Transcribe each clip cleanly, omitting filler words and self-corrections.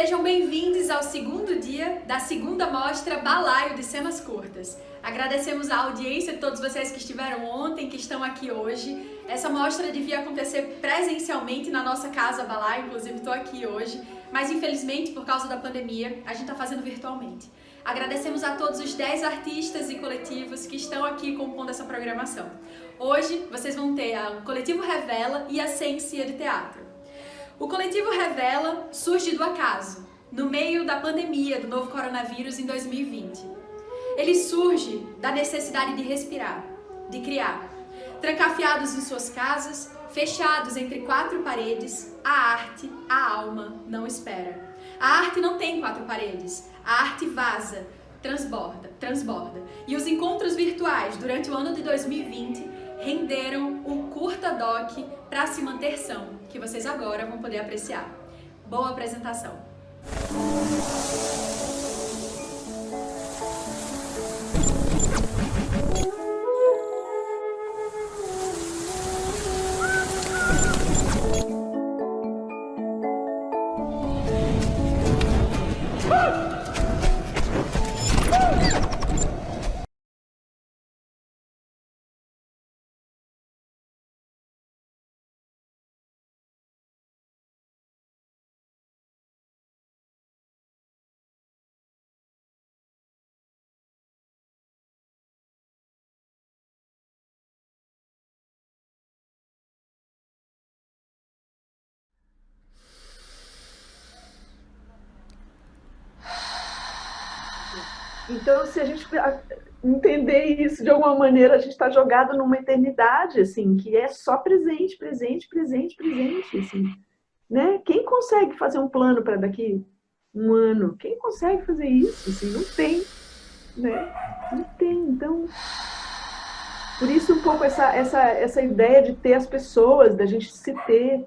Sejam bem-vindos ao segundo dia da segunda mostra Balaio de Cenas Curtas. Agradecemos a audiência de todos vocês que estiveram ontem, que estão aqui hoje. Essa mostra devia acontecer presencialmente na nossa casa Balaio, inclusive estou aqui hoje, mas infelizmente por causa da pandemia a gente está fazendo virtualmente. Agradecemos a todos os 10 artistas e coletivos que estão aqui compondo essa programação. Hoje vocês vão ter o Coletivo Revela e a Sensia de Teatro. O Coletivo Revela surge do acaso, no meio da pandemia do novo coronavírus em 2020. Ele surge da necessidade de respirar, de criar. Trancafiados em suas casas, fechados entre 4 paredes, a arte, a alma, não espera. A arte não tem 4 paredes, a arte vaza, transborda. E os encontros virtuais durante o ano de 2020 renderam um curta doc para se manter são, que vocês agora vão poder apreciar. Boa apresentação! Então, se a gente entender isso de alguma maneira, a gente está jogado numa eternidade, assim, que é só presente, assim, né? Quem consegue fazer um plano para daqui um ano? Quem consegue fazer isso? Assim, não tem, né? Não tem. Então, por isso um pouco essa ideia de ter as pessoas, da gente se ter,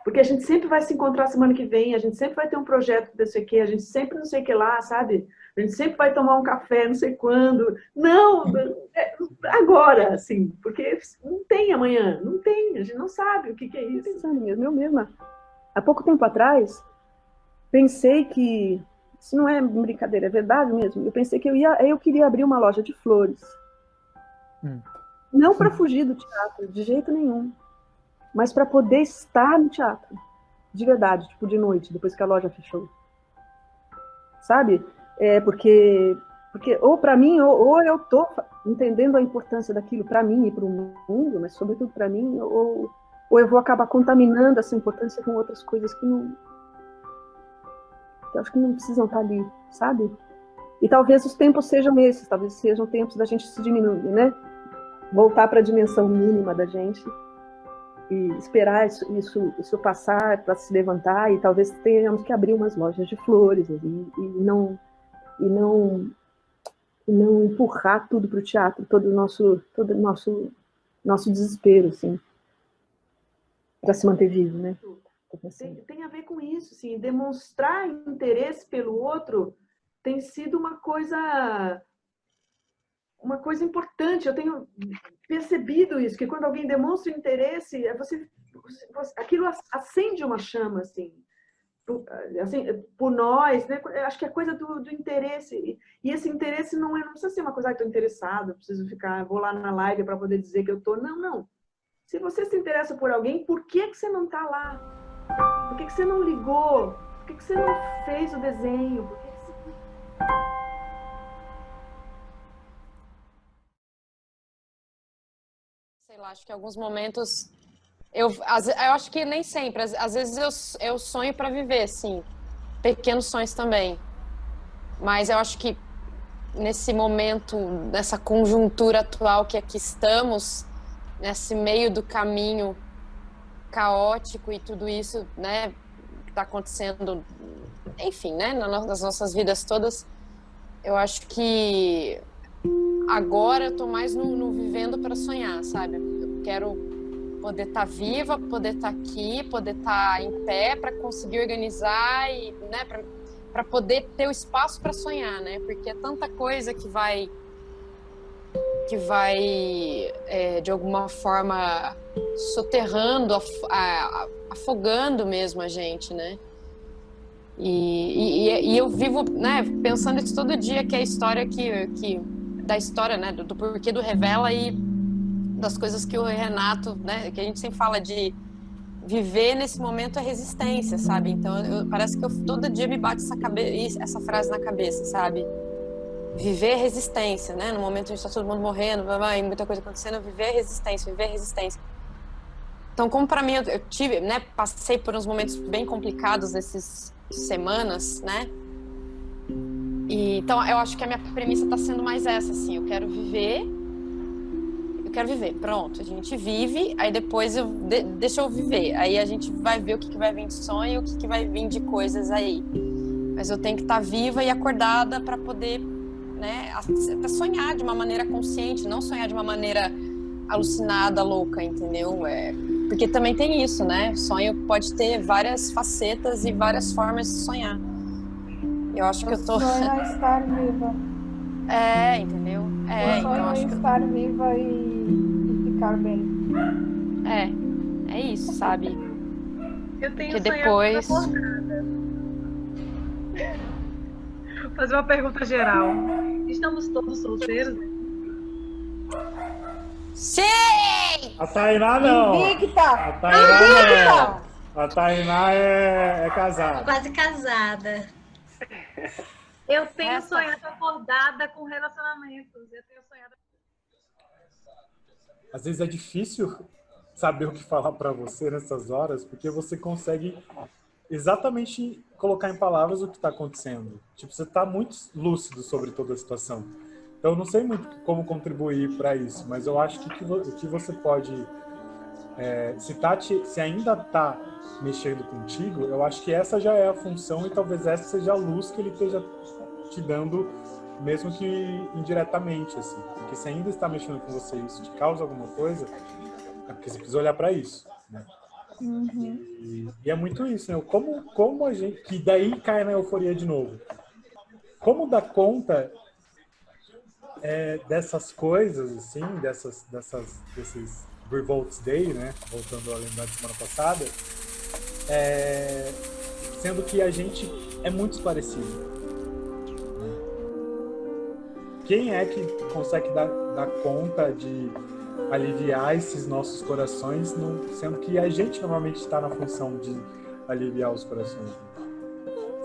porque a gente sempre vai se encontrar semana que vem, a gente sempre vai ter um projeto não sei o quê, a gente sempre não sei o que lá, sabe? A gente sempre vai tomar um café, não sei quando. Não, agora, assim, porque não tem amanhã, não tem, a gente não sabe o que é isso. Pensando mesmo, eu mesma, há pouco tempo atrás, pensei que, isso não é brincadeira, é verdade mesmo, eu pensei que eu queria abrir uma loja de flores. Não para fugir do teatro, de jeito nenhum, mas para poder estar no teatro, de verdade, tipo de noite, depois que a loja fechou. Sabe? Porque ou para mim, ou eu tô entendendo a importância daquilo para mim e para o mundo, mas sobretudo para mim, ou eu vou acabar contaminando essa importância com outras coisas que eu acho que não precisam estar ali, sabe? E talvez os tempos sejam esses, talvez sejam tempos da gente se diminuir, né? Voltar para a dimensão mínima da gente e esperar isso passar para se levantar, e talvez tenhamos que abrir umas lojas de flores e não empurrar tudo para o teatro, todo o nosso desespero, assim, para se manter vivo, né? Tem a ver com isso, assim, demonstrar interesse pelo outro tem sido uma coisa importante. Eu tenho percebido isso, que quando alguém demonstra interesse, aquilo acende uma chama, assim, por nós, né? Acho que é coisa do interesse. E esse interesse não precisa ser uma coisa, estou interessado, preciso vou lá na live para poder dizer que eu estou. Não. Se você se interessa por alguém, por que você não está lá? Por que você não ligou? Por que você não fez o desenho? Sei lá, acho que em alguns momentos eu acho que nem sempre, às vezes eu sonho para viver, sim, pequenos sonhos também, mas eu acho que nesse momento, nessa conjuntura atual que aqui estamos, nesse meio do caminho caótico e tudo isso, né, que está acontecendo, enfim, né, nas nossas vidas todas, eu acho que agora eu tô mais no vivendo para sonhar, sabe? Eu quero poder estar viva, poder estar aqui, poder estar em pé para conseguir organizar e, né, para poder ter o espaço para sonhar, né? Porque é tanta coisa que vai de alguma forma soterrando, afogando mesmo a gente, né? E eu vivo, né, pensando isso todo dia, que é a história da história, né, do porquê do Revela e das coisas que o Renato, né, que a gente sempre fala de viver nesse momento é resistência, sabe? Então parece que todo dia me bate essa frase na cabeça, sabe? Viver é resistência, né? No momento em que está todo mundo morrendo, muita coisa acontecendo, viver é resistência, viver é resistência. Então, como para mim eu tive, né, passei por uns momentos bem complicados essas semanas, né? E então eu acho que a minha premissa está sendo mais essa, assim, eu quero viver, pronto, a gente vive, aí depois deixa eu viver, aí a gente vai ver o que vai vir de sonho e o que vai vir de coisas aí. Mas eu tenho que estar viva e acordada para poder, né, até sonhar de uma maneira consciente, não sonhar de uma maneira alucinada, louca, entendeu? Porque também tem isso, né? Sonho pode ter várias facetas e várias formas de sonhar. Eu acho que eu tô... O sonho é estar viva. Entendeu? O sonho então é estar viva e ficar bem. É isso, sabe? Eu tenho que sonhado depois... acordada. Vou fazer uma pergunta geral. Estamos todos solteiros? Sim! A Tainá não. Invicta! A Tainá não. A Tainá é casada. Quase casada. Eu tenho sonhado acordada com relacionamentos. Eu tenho sonhado... Às vezes é difícil saber o que falar para você nessas horas, porque você consegue exatamente colocar em palavras o que está acontecendo. Tipo, você está muito lúcido sobre toda a situação. Então, eu não sei muito como contribuir para isso, mas eu acho que o que você pode... se ainda está mexendo contigo, eu acho que essa já é a função e talvez essa seja a luz que ele esteja te dando, mesmo que indiretamente, assim. Porque se ainda está mexendo com você e isso te causa alguma coisa, é porque você precisa olhar para isso, né? E é muito isso, né? Como a gente... Que daí cai na euforia de novo. Como dar conta dessas coisas, assim, desses Revolts Day, né? Voltando a lembrar de semana passada, sendo que a gente é muito esclarecido. Né? Quem é que consegue dar conta de aliviar esses nossos corações, sendo que a gente normalmente está na função de aliviar os corações?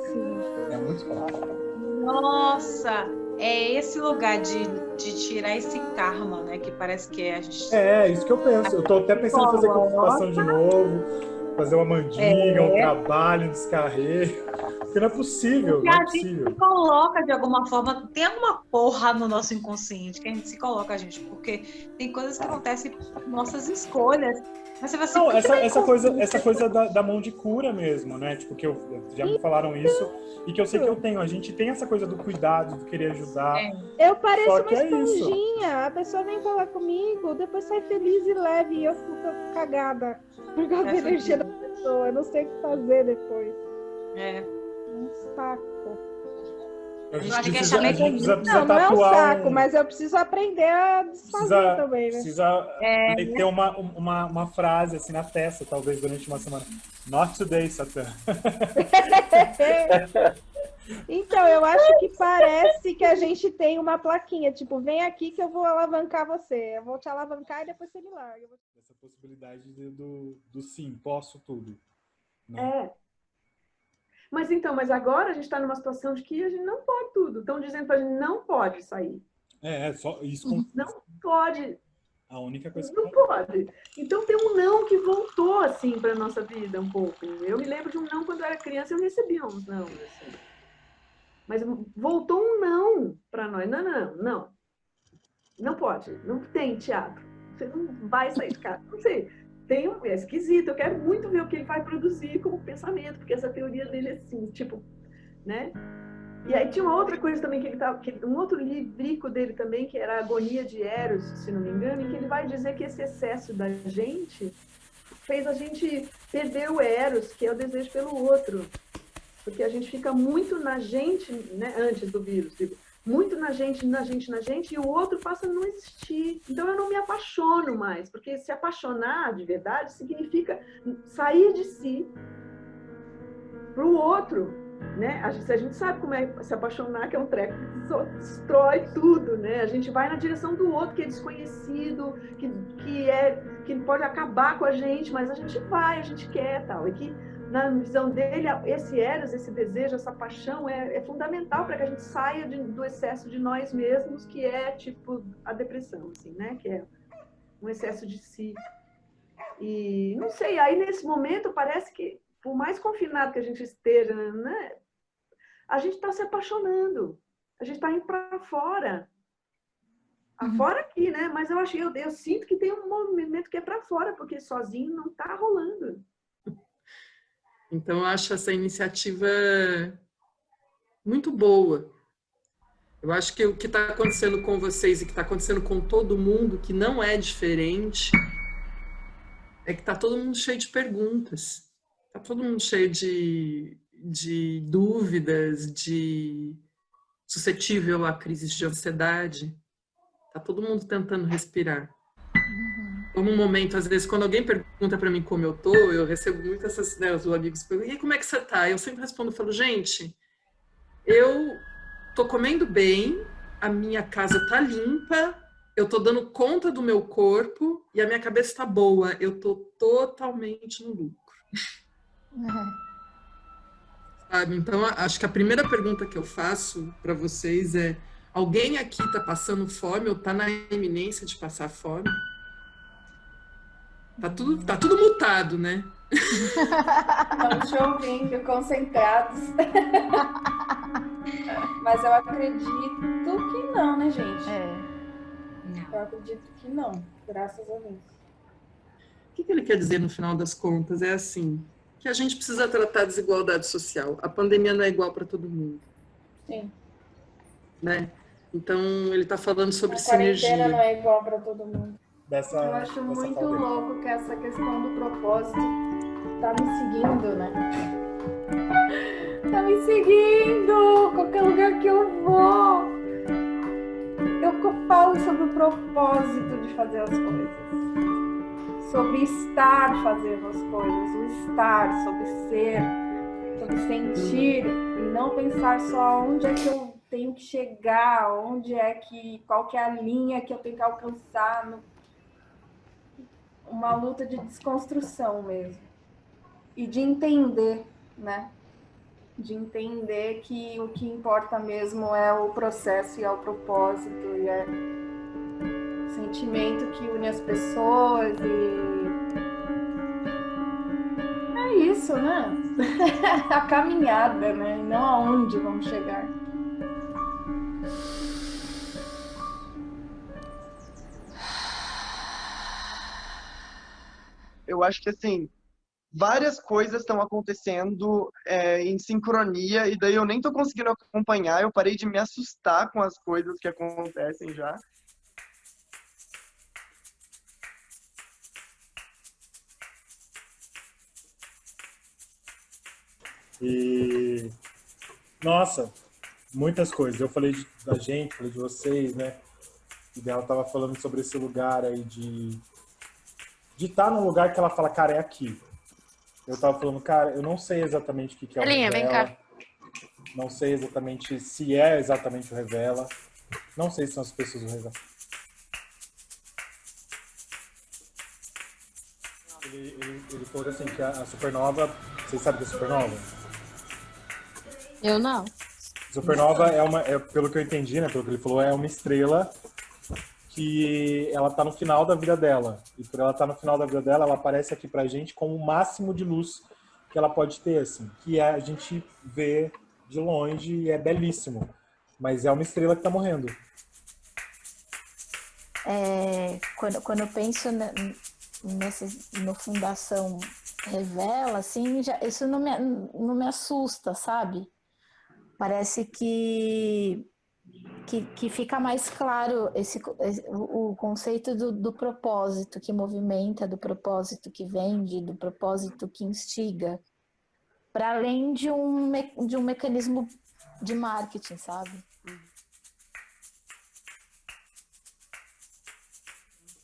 Sim. É muito fácil. Nossa! É esse lugar de tirar esse karma, né? Que parece que a gente... É isso que eu penso. Eu tô até pensando em fazer contemplação de novo, fazer uma mandinga, um trabalho, um descarrego. Porque não é possível, não é A gente possível. se coloca de alguma forma, tem alguma porra no nosso inconsciente que a gente se coloca, gente, porque tem coisas que acontecem com nossas escolhas. Mas você vai assim, Não, essa coisa da mão de cura mesmo, né? Tipo, que já me falaram isso e que eu sei que eu tenho. A gente tem essa coisa do cuidado, do querer ajudar. Eu pareço Só uma que é isso. esponjinha. A pessoa vem falar comigo, depois sai feliz e leve e eu fico cagada por causa da energia da pessoa. Eu não sei o que fazer depois. Um saco. A gente acho que precisa Não é um tatuar saco, mas eu preciso aprender a desfazer também, né? Precisa ter uma frase assim na testa, talvez, durante uma semana. Not today, Satã. Então, eu acho que parece que a gente tem uma plaquinha, tipo, vem aqui que eu vou alavancar você. Eu vou te alavancar e depois você me larga. Essa possibilidade do sim, posso tudo. Né? Mas agora a gente está numa situação de que a gente não pode tudo. Estão dizendo para a gente não pode sair. Só isso. Não pode. A única coisa que Não pode. Então tem um não que voltou assim para nossa vida um pouco. Eu me lembro de um não quando eu era criança, eu recebia uns não assim. Mas voltou um não para nós. Não. Não pode. Não tem teatro. Você não vai sair de casa. Não sei. É esquisito. Eu quero muito ver o que ele vai produzir como pensamento, porque essa teoria dele é assim, tipo, né? E aí tinha uma outra coisa também um outro livrico dele também, que era a Agonia de Eros, se não me engano, em que ele vai dizer que esse excesso da gente fez a gente perder o Eros, que é o desejo pelo outro. Porque a gente fica muito na gente, né, antes do vírus, tipo, muito na gente, e o outro passa a não existir. Então eu não me apaixono mais, porque se apaixonar de verdade significa sair de si para o outro. né? A gente sabe como é se apaixonar, que é um treco que destrói tudo, né? A gente vai na direção do outro, que é desconhecido, que pode acabar com a gente, mas a gente vai, a gente quer, tal. E que, na visão dele, esse eros, esse desejo, essa paixão é fundamental para que a gente saia do excesso de nós mesmos, que é tipo a depressão, assim, né? Que é um excesso de si. E não sei, aí nesse momento parece que, por mais confinado que a gente esteja, né? A gente está se apaixonando, a gente está indo para fora. Fora aqui, né? Mas eu sinto que tem um movimento que é para fora, porque sozinho não está rolando. Então, eu acho essa iniciativa muito boa. Eu acho que o que está acontecendo com vocês e que está acontecendo com todo mundo, que não é diferente, é que está todo mundo cheio de perguntas. Está todo mundo cheio de dúvidas, suscetível a crises de ansiedade. Está todo mundo tentando respirar. Como um momento, às vezes, quando alguém pergunta para mim como eu tô, eu recebo muito essas, né, os amigos perguntam, e como é que você tá? Eu sempre respondo, eu falo, gente, eu tô comendo bem, a minha casa tá limpa, eu tô dando conta do meu corpo e a minha cabeça tá boa, eu tô totalmente no lucro. Sabe? Então, acho que a primeira pergunta que eu faço para vocês é, alguém aqui tá passando fome ou tá na iminência de passar fome? Tá tudo mutado, né? Estamos te ouvindo, concentrados. Mas eu acredito que não, né, gente? Eu acredito que não, graças a Deus. O que ele quer dizer no final das contas? É assim, que a gente precisa tratar a desigualdade social. A pandemia não é igual para todo mundo. Sim. Né? Então, ele está falando sobre sinergia. A quarentena não é igual para todo mundo. Eu acho muito louco que essa questão do propósito tá me seguindo, né? Tá me seguindo! Qualquer lugar que eu vou, eu falo sobre o propósito de fazer as coisas. Sobre estar fazendo as coisas. O estar, sobre ser, sobre sentir. E não pensar só onde é que eu tenho que chegar, qual que é a linha que eu tenho que alcançar. Uma luta de desconstrução mesmo. E de entender, né? De entender que o que importa mesmo é o processo e é o propósito e é o sentimento que une as pessoas e é isso, né? A caminhada, né? E não aonde vamos chegar. Eu acho que, assim, várias coisas estão acontecendo em sincronia, e daí eu nem tô conseguindo acompanhar, eu parei de me assustar com as coisas que acontecem já. E, nossa, muitas coisas. Eu falei da gente, falei de vocês, né? E ela tava falando sobre esse lugar aí de estar num lugar que ela fala, cara, é aqui. Eu tava falando, cara, eu não sei exatamente o que é o Revela. Vem cá. Não sei exatamente se é exatamente o Revela. Não sei se são as pessoas do Revela. Ele falou assim, que a Supernova... Vocês sabem que é Supernova? Eu não. Supernova pelo que eu entendi, né, pelo que ele falou, é uma estrela que ela tá no final da vida dela. E por ela estar no final da vida dela, ela aparece aqui pra gente como o máximo de luz que ela pode ter, assim. Que a gente vê de longe e é belíssimo. Mas é uma estrela que tá morrendo. Quando eu penso no Fundação Revela, assim, isso não me assusta, sabe? Parece que fica mais claro o conceito do propósito que movimenta, do propósito que vende, do propósito que instiga, para além de um mecanismo de marketing, sabe?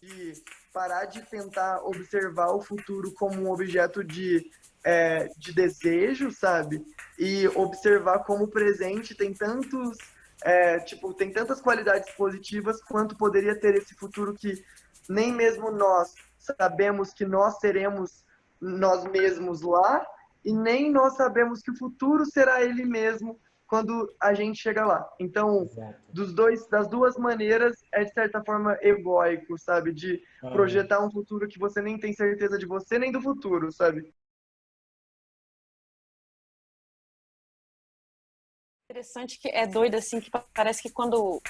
E parar de tentar observar o futuro como um objeto de de desejo, sabe? E observar como o presente tem tem tantas qualidades positivas quanto poderia ter esse futuro que nem mesmo nós sabemos que nós seremos nós mesmos lá, e nem nós sabemos que o futuro será ele mesmo quando a gente chega lá. Então, das duas maneiras, é de certa forma egóico, sabe? De projetar um futuro que você nem tem certeza de você nem do futuro, sabe? Interessante que é doido, assim, que parece que quando...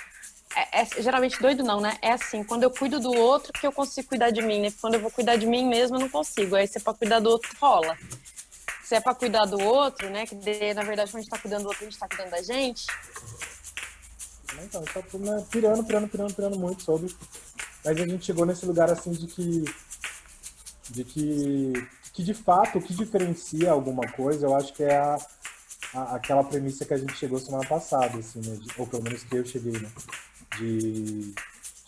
geralmente doido não, né? É assim, quando eu cuido do outro que eu consigo cuidar de mim, né? Quando eu vou cuidar de mim mesmo, eu não consigo. Aí se é pra cuidar do outro, rola. Se é pra cuidar do outro, né? Que na verdade, quando a gente tá cuidando do outro, a gente tá cuidando da gente. Então, tá tudo pirando muito sobre. Mas a gente chegou nesse lugar, assim, de que de fato, o que diferencia alguma coisa, eu acho que é aquela premissa que a gente chegou semana passada, assim, né? Ou pelo menos que eu cheguei, né? De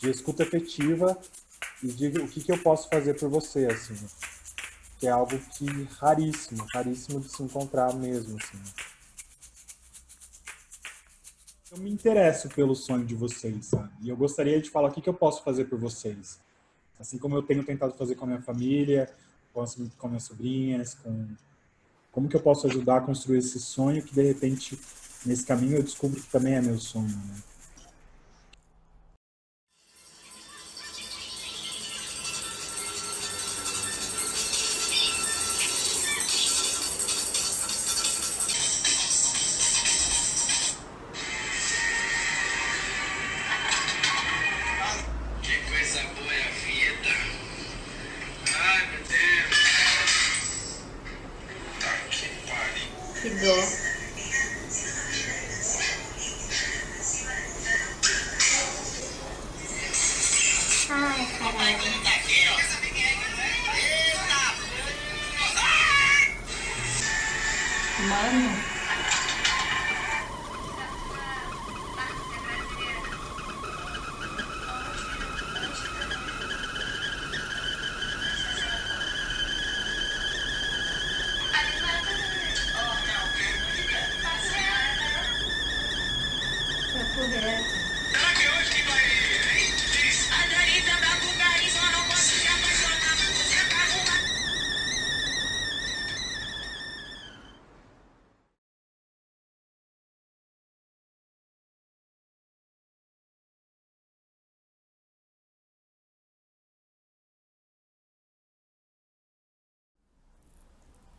escuta efetiva e de o que eu posso fazer por você, assim, né? Que é algo que raríssimo de se encontrar mesmo, assim. Eu me interesso pelo sonho de vocês, sabe? E eu gostaria de falar o que eu posso fazer por vocês. Assim como eu tenho tentado fazer com a minha família, com minhas sobrinhas, como que eu posso ajudar a construir esse sonho que, de repente, nesse caminho eu descubro que também é meu sonho, né? Que coisa boa é a vida. Ai, meu Deus. Tá que pariu. Que dó. Ai, caralho. Mano. Será que é hoje que vai, hein? Diz. A Darita da Bulgaria só não posso se apaixonar por você, caramba.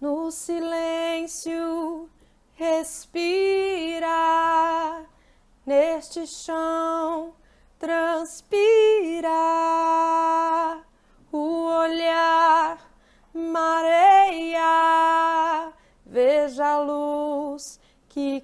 No silêncio, respira, neste chão, transpira, o olhar mareia, veja a luz que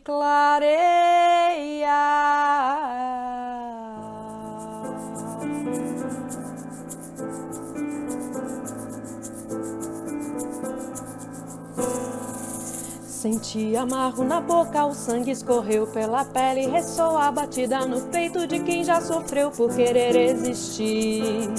Senti amargo na boca, o sangue escorreu pela pele, ressoa a batida no peito de quem já sofreu por querer existir.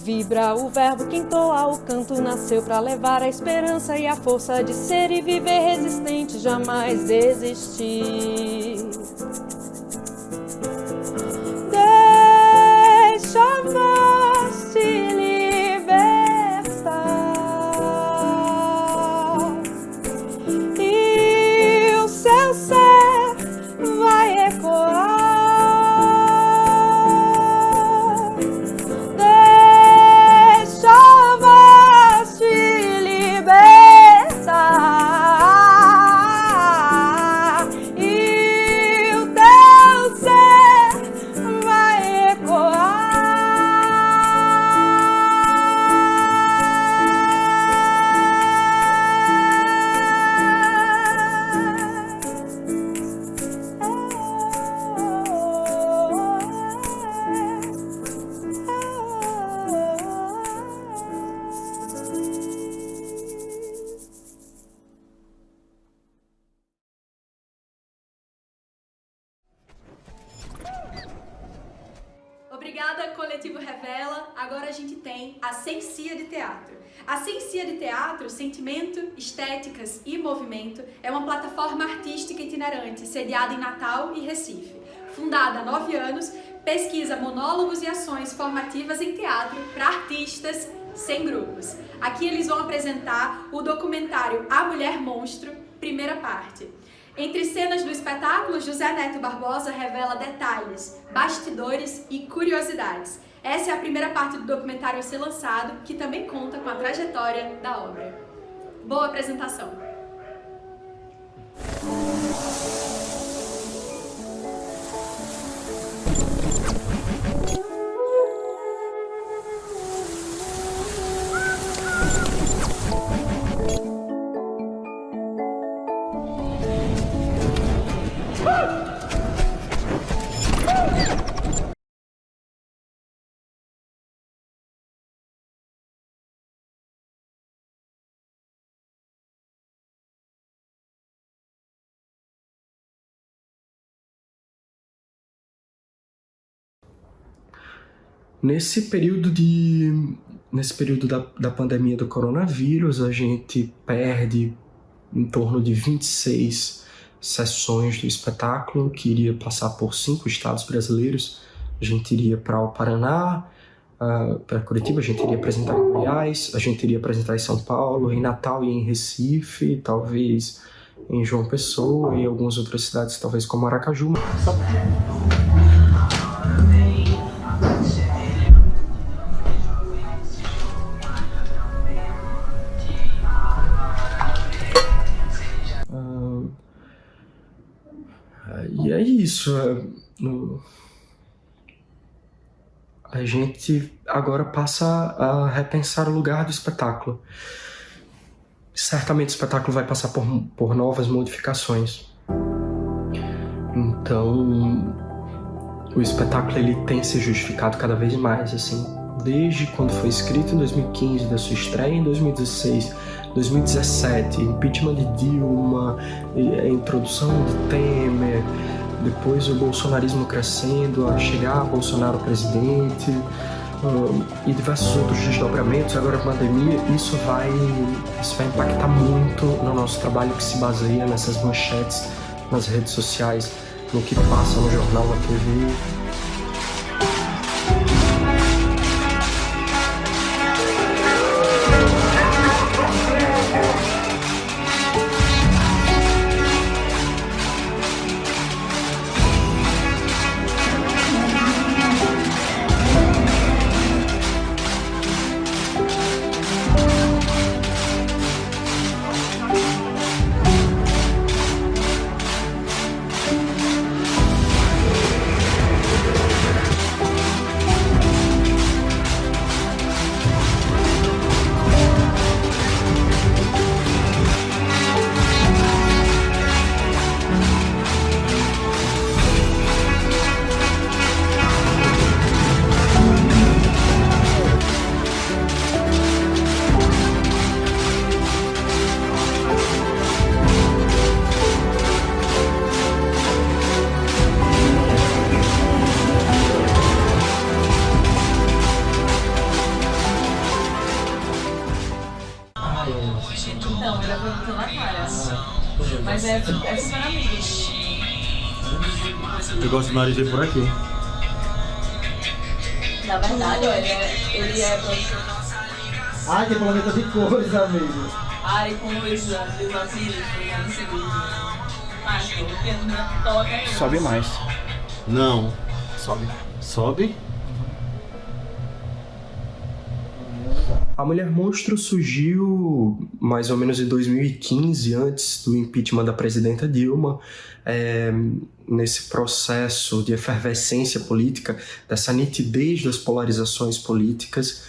Vibra o verbo que entoa, o canto nasceu pra levar a esperança e a força de ser e viver resistente, jamais desistir. Deixa a voz te libertar e o seu ser vai ecoar. Deixa a voz te libertar e o teu ser vai ecoar. Coletivo Revela, agora a gente tem a Sensia de Teatro. A Sensia de Teatro, Sentimento, Estéticas e Movimento, é uma plataforma artística itinerante sediada em Natal e Recife. Fundada há 9 anos, pesquisa monólogos e ações formativas em teatro para artistas sem grupos. Aqui eles vão apresentar o documentário A Mulher Monstro, primeira parte. Entre cenas do espetáculo, José Neto Barbosa revela detalhes, bastidores e curiosidades. Essa é a primeira parte do documentário a ser lançado, que também conta com a trajetória da obra. Boa apresentação! Nesse período da pandemia do coronavírus, a gente perde em torno de 26 sessões do espetáculo, que iria passar por 5 estados brasileiros. A gente iria para o Paraná, para Curitiba, a gente iria apresentar em Goiás, a gente iria apresentar em São Paulo, em Natal e em Recife, talvez em João Pessoa e algumas outras cidades, talvez como Aracaju. E é isso. A gente agora passa a repensar o lugar do espetáculo. Certamente o espetáculo vai passar por novas modificações. Então, o espetáculo ele tem se justificado cada vez mais, assim. Desde quando foi escrito em 2015, da sua estreia em 2016, 2017, impeachment de Dilma, a introdução de Temer, depois o bolsonarismo crescendo, a chegar a Bolsonaro presidente, e diversos outros desdobramentos, agora a pandemia, isso vai impactar muito no nosso trabalho, que se baseia nessas manchetes nas redes sociais, no que passa no jornal, na TV. Então, ele apresentou na cara. Mas é super amigo. Eu gosto de Marizê por aqui. Na verdade, ele é professor. Ai, que planeta de cores, amigo. Ai, com o exame do nosso livro, no segundo. Mas, porque não toca. Sobe mais. Não. Sobe. Sobe? A Mulher Monstro surgiu mais ou menos em 2015, antes do impeachment da presidenta Dilma, nesse processo de efervescência política, dessa nitidez das polarizações políticas.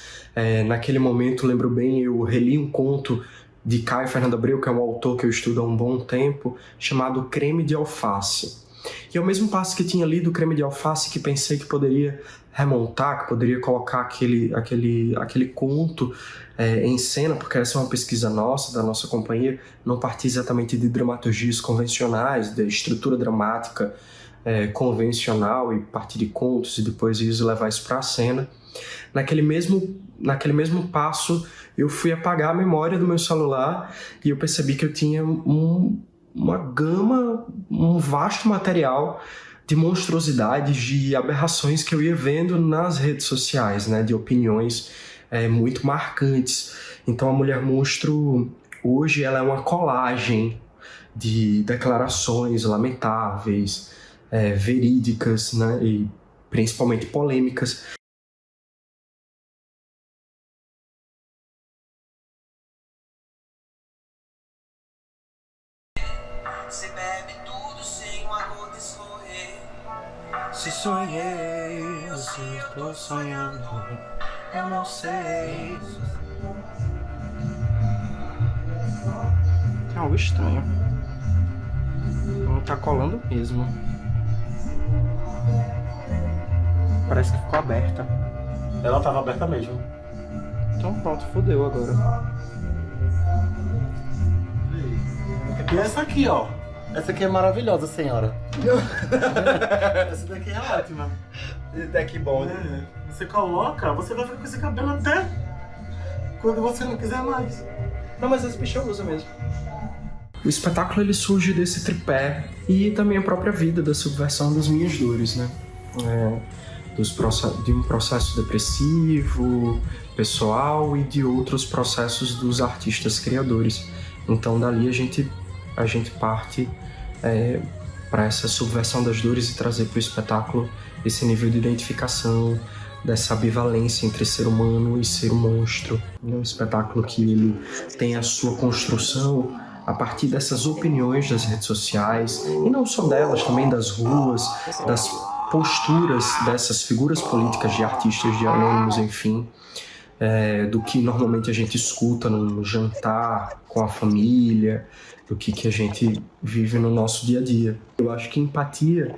Naquele momento, lembro bem, eu reli um conto de Caio Fernando Abreu, que é um autor que eu estudo há um bom tempo, chamado Creme de Alface. E ao mesmo passo que tinha lido Creme de Alface, que pensei que poderia remontar, que poderia colocar aquele conto em cena, porque essa é uma pesquisa nossa, da nossa companhia, não partir exatamente de dramaturgias convencionais, da estrutura dramática convencional, e partir de contos e depois levar isso para a cena. Naquele mesmo passo, eu fui apagar a memória do meu celular e eu percebi que eu tinha uma gama, um vasto material de monstruosidades, de aberrações que eu ia vendo nas redes sociais, né, de opiniões muito marcantes. Então a Mulher Monstro, hoje, ela é uma colagem de declarações lamentáveis, verídicas, né, e principalmente polêmicas. Se bebe tudo sem o amor descorrer. Se sonhei, se estou sonhando, eu não sei. É algo estranho. Não tá colando mesmo. Parece que ficou aberta. Ela tava aberta mesmo. Então pronto, fodeu agora. E essa aqui, ó. Essa aqui é maravilhosa, senhora. Essa daqui é ótima. Esse daqui bom. Você coloca, você vai ficar com esse cabelo até quando você não quiser mais. Não, mas esse bicho usa mesmo. O espetáculo, ele surge desse tripé e também a própria vida da subversão das minhas dores, né? De um processo depressivo, pessoal, e de outros processos dos artistas criadores. Então dali a gente parte para essa subversão das dores e trazer para o espetáculo esse nível de identificação, dessa ambivalência entre ser humano e ser um monstro. É um espetáculo que ele tem a sua construção a partir dessas opiniões das redes sociais, e não só delas, também das ruas, das posturas dessas figuras políticas, de artistas, de anônimos, enfim, do que normalmente a gente escuta no jantar com a família, do que a gente vive no nosso dia a dia. Eu acho que empatia,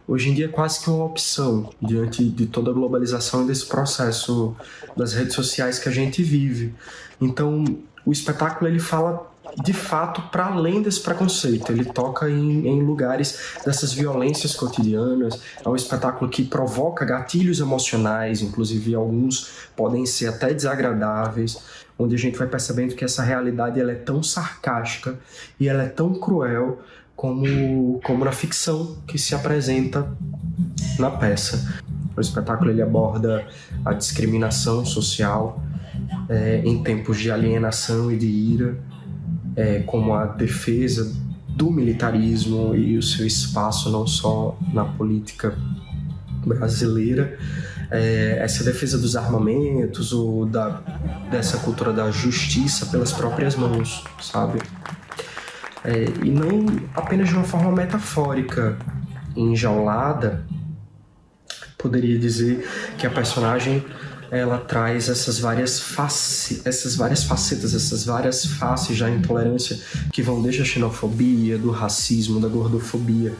hoje em dia, é quase que uma opção diante de toda a globalização e desse processo das redes sociais que a gente vive. Então, o espetáculo, ele fala de fato para além desse preconceito. Ele toca em lugares dessas violências cotidianas. É um espetáculo que provoca gatilhos emocionais, inclusive alguns podem ser até desagradáveis, onde a gente vai percebendo que essa realidade, ela é tão sarcástica e ela é tão cruel como na ficção que se apresenta na peça. O espetáculo, ele aborda a discriminação social em tempos de alienação e de ira, como a defesa do militarismo e o seu espaço não só na política brasileira, essa defesa dos armamentos ou dessa cultura da justiça pelas próprias mãos, sabe? E não apenas de uma forma metafórica, enjaulada. Poderia dizer que a personagem, ela traz essas várias facetas, essas várias faces da intolerância, que vão desde a xenofobia, do racismo, da gordofobia,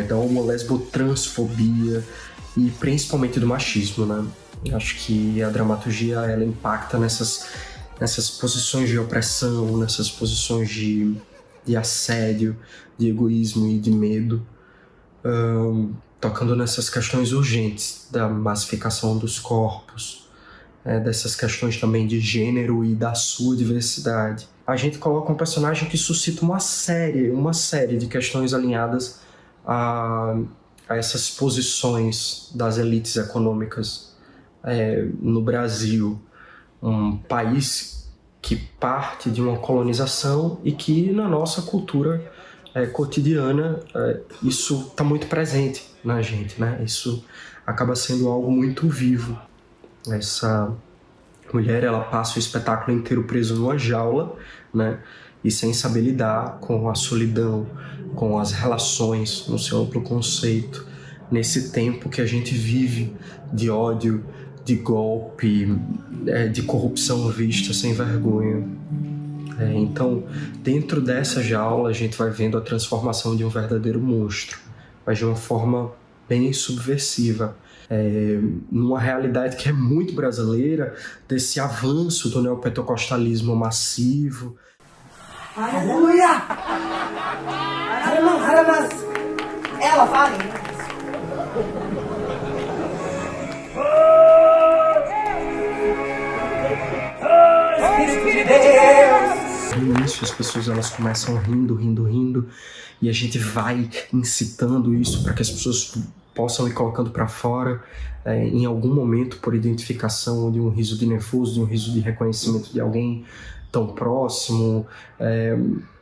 da homo-lesbo-transfobia e principalmente do machismo, né? Acho que a dramaturgia, ela impacta nessas posições de opressão, nessas posições de assédio, de egoísmo e de medo, tocando nessas questões urgentes da massificação dos corpos, dessas questões também de gênero e da sua diversidade. A gente coloca um personagem que suscita uma série de questões alinhadas a essas posições das elites econômicas no Brasil, um país que parte de uma colonização e que na nossa cultura cotidiana isso está muito presente na gente, né? Isso acaba sendo algo muito vivo. Essa mulher, ela passa o espetáculo inteiro preso numa jaula, né? E sem saber lidar com a solidão, com as relações, no seu amplo conceito, nesse tempo que a gente vive de ódio, de golpe, de corrupção vista sem vergonha. Então, dentro dessa jaula, a gente vai vendo a transformação de um verdadeiro monstro, mas de uma forma bem subversiva, numa realidade que é muito brasileira, desse avanço do neopentecostalismo massivo. Aleluia! Ela fala. silêncio, as pessoas elas começam rindo, e a gente vai incitando isso para que as pessoas possam ir colocando para fora em algum momento por identificação de um riso de nervoso, de um riso de reconhecimento de alguém tão próximo,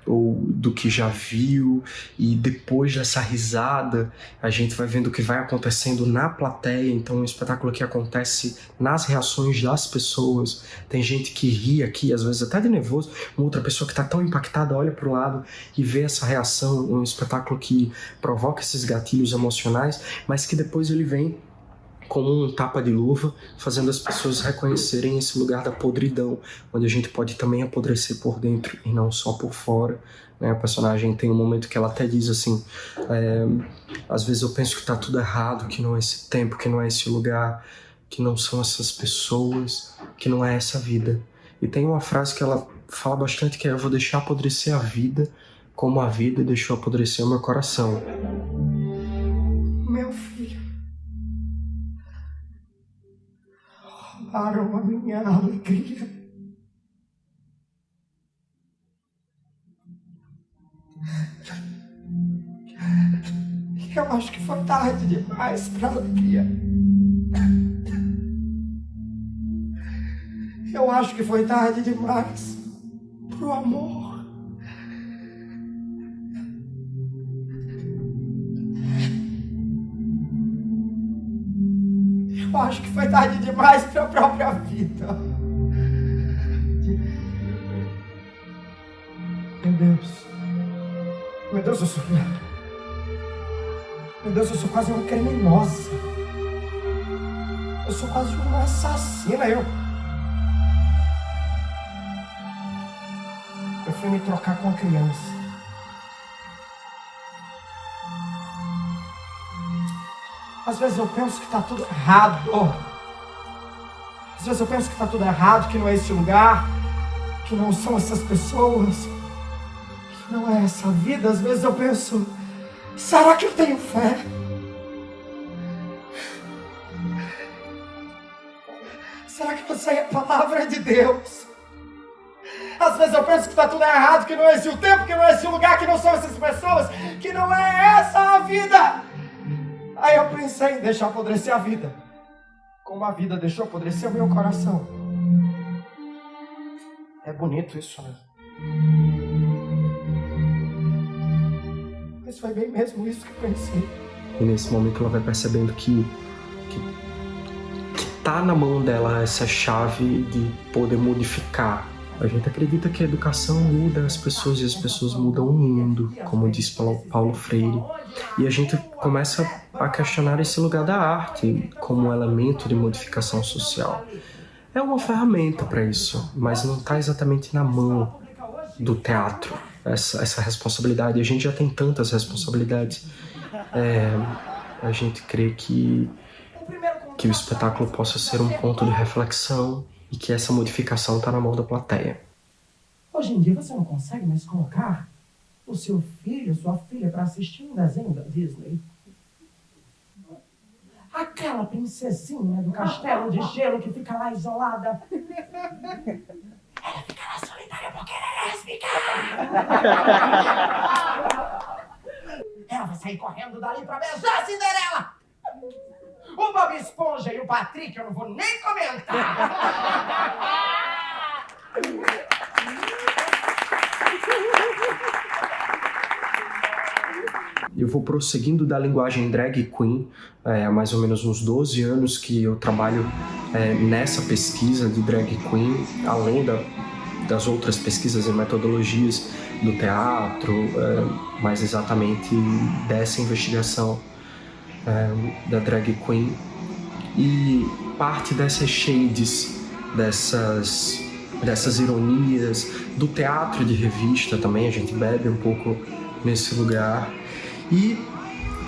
ou do que já viu, e depois dessa risada a gente vai vendo o que vai acontecendo na plateia. Então é um espetáculo que acontece nas reações das pessoas. Tem gente que ri aqui, às vezes até de nervoso, uma outra pessoa que está tão impactada olha para o lado e vê essa reação. Um espetáculo que provoca esses gatilhos emocionais, mas que depois ele vem como um tapa de luva, fazendo as pessoas reconhecerem esse lugar da podridão, onde a gente pode também apodrecer por dentro e não só por fora. Né? A personagem tem um momento que ela até diz assim, às vezes eu penso que tá tudo errado, que não é esse tempo, que não é esse lugar, que não são essas pessoas, que não é essa vida. E tem uma frase que ela fala bastante, que é: eu vou deixar apodrecer a vida como a vida deixou apodrecer o meu coração. Meu filho, roubaram a minha alegria. Eu acho que foi tarde demais para alegria. Eu acho que foi tarde demais pro amor. Eu acho que foi tarde demais para a própria vida. Meu Deus, eu sou... Meu Deus, eu sou quase uma criminosa. Eu sou quase uma assassina. Eu fui me trocar com a criança. Às vezes eu penso que tá tudo errado. Às vezes eu penso que tá tudo errado, que não é esse lugar, que não são essas pessoas, que não é essa vida. Às vezes eu penso, será que eu tenho fé? Será que eu sei a palavra de Deus? Às vezes eu penso que tá tudo errado, que não é esse o tempo, que não é esse o lugar, que não são essas pessoas, que não é essa a vida. Aí eu pensei em deixar apodrecer a vida, como a vida deixou apodrecer o meu coração. É bonito isso, né? Mas foi bem mesmo isso que eu pensei. E nesse momento ela vai percebendo que tá na mão dela essa chave de poder modificar. A gente acredita que a educação muda as pessoas e as pessoas mudam o mundo, como diz Paulo Freire. E a gente começa a questionar esse lugar da arte como elemento de modificação social. É uma ferramenta para isso, mas não está exatamente na mão do teatro, essa responsabilidade. A gente já tem tantas responsabilidades. A gente crê que o espetáculo possa ser um ponto de reflexão e que essa modificação está na mão da plateia. Hoje em dia você não consegue mais colocar o seu filho, sua filha, para assistir um desenho da Disney. Aquela princesinha do castelo de gelo que fica lá isolada. Ela fica lá solitária porque ela é lésbica. Ela vai sair correndo dali pra beijar a Cinderela. O Bob Esponja e o Patrick eu não vou nem comentar. Eu vou prosseguindo da linguagem drag queen, há mais ou menos uns 12 anos que eu trabalho nessa pesquisa de drag queen, além das outras pesquisas e metodologias do teatro, mais exatamente dessa investigação da drag queen. E parte dessas shades, dessas ironias, do teatro de revista também, a gente bebe um pouco nesse lugar. E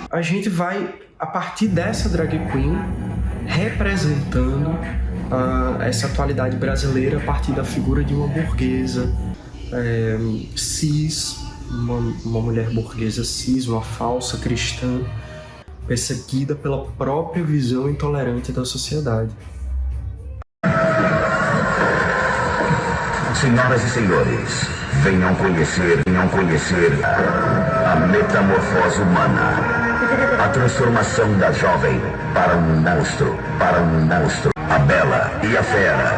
a gente vai, a partir dessa drag queen, representando essa atualidade brasileira a partir da figura de uma burguesa cis, uma mulher burguesa cis, uma falsa cristã, perseguida pela própria visão intolerante da sociedade. Senhoras e senhores, Venham conhecer a metamorfose humana. A transformação da jovem para um monstro. A bela e a fera,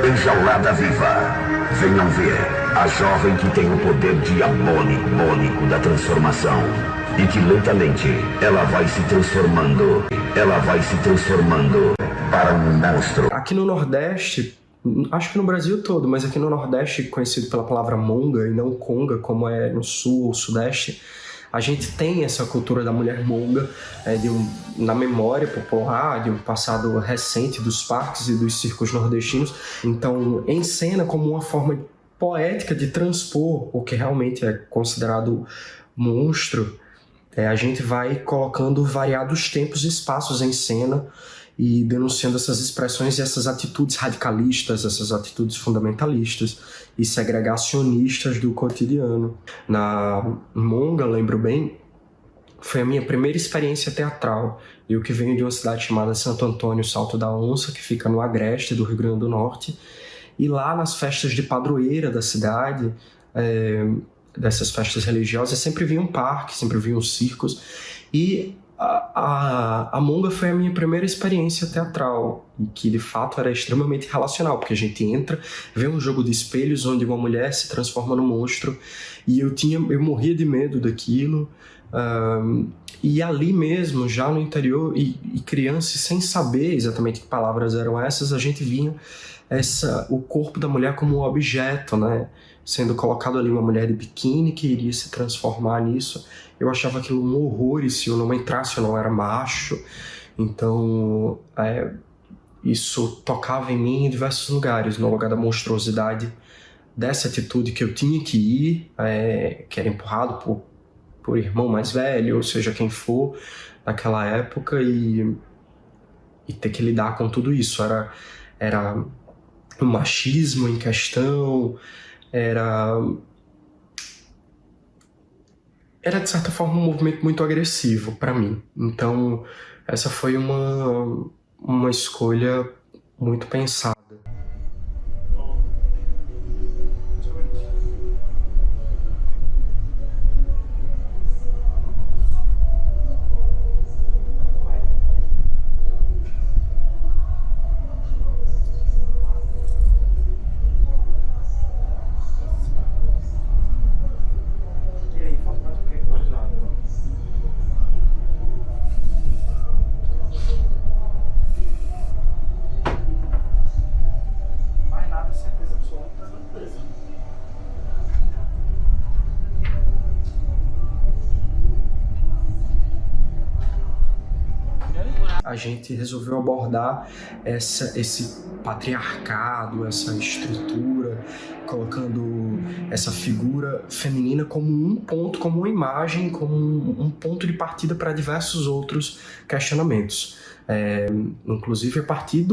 enjaulada viva. Venham ver a jovem que tem o poder diabólico da transformação. E que lentamente ela vai se transformando para um monstro. Aqui no Nordeste, acho que no Brasil todo, mas aqui no Nordeste, conhecido pela palavra monga e não conga, como é no Sul ou Sudeste, a gente tem essa cultura da mulher monga na memória popular de um passado recente dos parques e dos circos nordestinos. Então, em cena como uma forma poética de transpor o que realmente é considerado monstro, a gente vai colocando variados tempos e espaços em cena e denunciando essas expressões e essas atitudes radicalistas, essas atitudes fundamentalistas e segregacionistas do cotidiano. Na Monga, lembro bem, foi a minha primeira experiência teatral. Eu que venho de uma cidade chamada Santo Antônio, Salto da Onça, que fica no Agreste do Rio Grande do Norte, e lá nas festas de padroeira da cidade, dessas festas religiosas, sempre vi um parque, sempre vi uns circos, e a Monga foi a minha primeira experiência teatral, e que de fato era extremamente relacional, porque a gente entra, vê um jogo de espelhos onde uma mulher se transforma num monstro, e eu morria de medo daquilo, e ali mesmo, já no interior, e criança, sem saber exatamente que palavras eram essas, a gente vinha o corpo da mulher como um objeto, né? Sendo colocado ali uma mulher de biquíni que iria se transformar nisso. Eu achava aquilo um horror, e se eu não entrasse eu não era macho. Então isso tocava em mim em diversos lugares, no lugar da monstruosidade dessa atitude que eu tinha que ir, que era empurrado por irmão mais velho, ou seja, quem for naquela época, e ter que lidar com tudo isso. Era o machismo em questão, era de certa forma um movimento muito agressivo para mim. Então essa foi uma escolha muito pensada. A gente resolveu abordar esse patriarcado, essa estrutura, colocando essa figura feminina como um ponto, como uma imagem, como um ponto de partida para diversos outros questionamentos. Inclusive a partir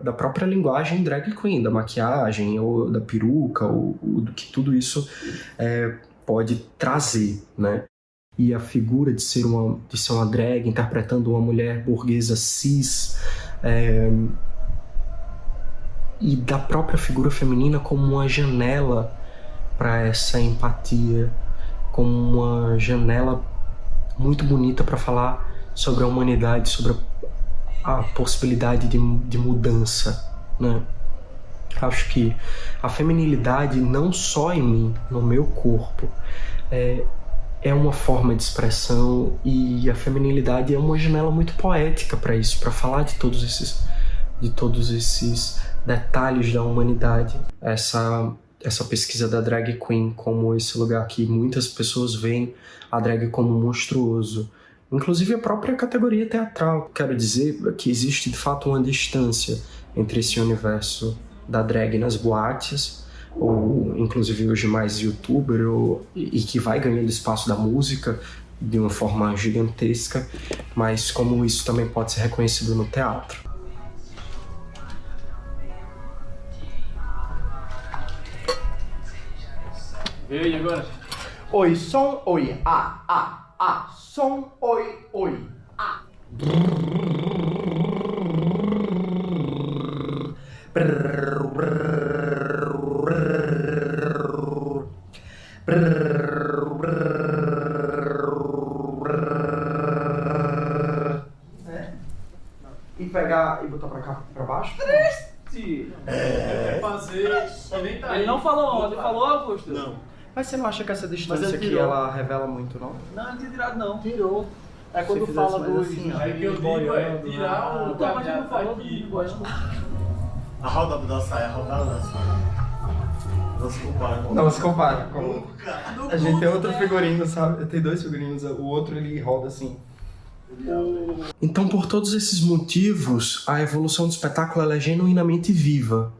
da própria linguagem drag queen, da maquiagem, ou da peruca, ou do que tudo isso pode trazer, né? E a figura de ser uma drag interpretando uma mulher burguesa cis, e da própria figura feminina como uma janela para essa empatia, como uma janela muito bonita para falar sobre a humanidade, sobre a possibilidade de mudança, né? Acho que a feminilidade, não só em mim, no meu corpo, é uma forma de expressão, e a feminilidade é uma janela muito poética para isso, para falar de todos esses detalhes da humanidade. Essa pesquisa da drag queen como esse lugar que muitas pessoas veem a drag como monstruoso, inclusive a própria categoria teatral. Quero dizer que existe de fato uma distância entre esse universo da drag nas boates, ou inclusive hoje mais youtuber, e que vai ganhando espaço da música de uma forma gigantesca, mas como isso também pode ser reconhecido no teatro. E aí, agora? Oi, som, oi, som, oi, E pegar e botar pra cá, pra baixo? Fazer. Ele não falou ontem, falou, Augusto? Não. Mas você não acha que essa Mas distância ele aqui, tirou. ela revela muito, não? Não, não tinha tirado não. Tirou. É Se quando fizesse fala mais do... assim, ó. Aí que eu digo é tirar o caminhado daqui. A roda da saia, a roda da lança. Não se compara com... Não se compara com... A gente tem outro figurino, sabe? Tem 2 figurinos, o outro ele roda assim. Então, por todos esses motivos, a evolução do espetáculo ela é genuinamente viva.